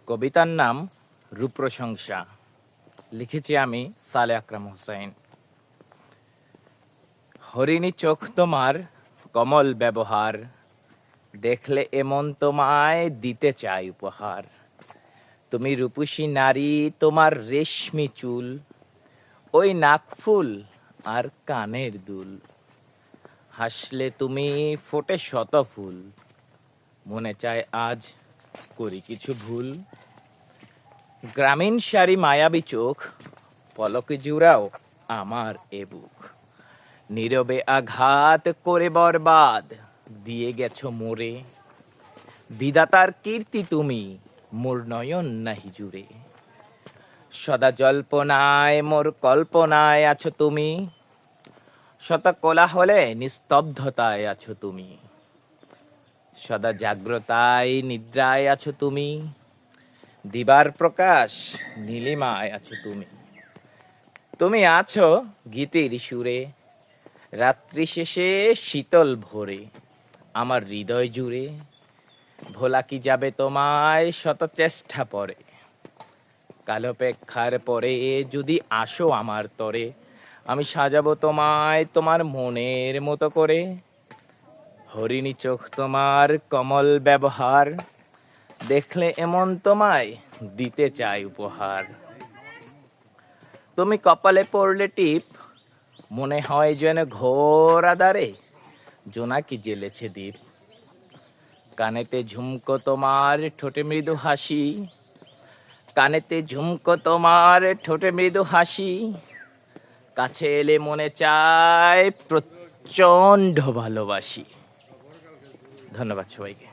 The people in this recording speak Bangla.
কবিতার নাম রূপপ্রশংসা। লিখেছি আমি সালে আকরাম হোসেন। হরিণী চোখ তোমার, কমল ব্যবহার, দেখলে এমন তোমায় দিতে চাই উপহার। তুমি রূপসী নারী, তোমার রেশমি চুল, ওই নাকফুল আর কানের দুল। হাসলে তুমি ফোটে শত ফুল, মনে চায় আজ করি কিছু ভুল। গ্রামীণ শাড়ি মায়াবী চোখ, পলকে জুড়াও আমার এ বুক। নীরবে আঘাত করে বরবাদ দিয়ে গেছো মোরে, বিধাতার কীর্তি তুমি মোর নয়ন নাহি জুড়ে। সদা জল্পনায় মোর কল্পনায় আছো তুমি, শত কোলাহলে নিস্তব্ধতায় আছো তুমি। সদা জাগ্রতায় নিদ্রায় আছো তুমি, দিবার প্রকাশ নীলিমায় আছো তুমি। তুমি আছো গীতের সুরে, রাত্রি শেষে শীতল ভোরে আমার হৃদয় জুড়ে। ভোলা কি যাবে তোমায় শত চেষ্টা পরে, কালোপেক্ষার পরে যদি আসো আমার তরে, আমি সাজাবো তোমায় তোমার মনের মতো করে। হরিণী চোখ তোমার, কমল ব্যবহার, দেখলে এমন তোমায় দিতে চাই উপহার। তুমি কপালে পড়লে টিপ, মনে হয় যেন ঘোর আধারে জোনাকি জ্বেলেছে দ্বীপ। কানেতে ঝুমকো তোমার, ঠোঁটে মৃদু হাসি, কানেতে ঝুমকো তোমার, ঠোঁটে মৃদু হাসি। কাছে এলে মনে চায় প্রচণ্ড ভালোবাসি। ধন্যবাদ সবাইকে।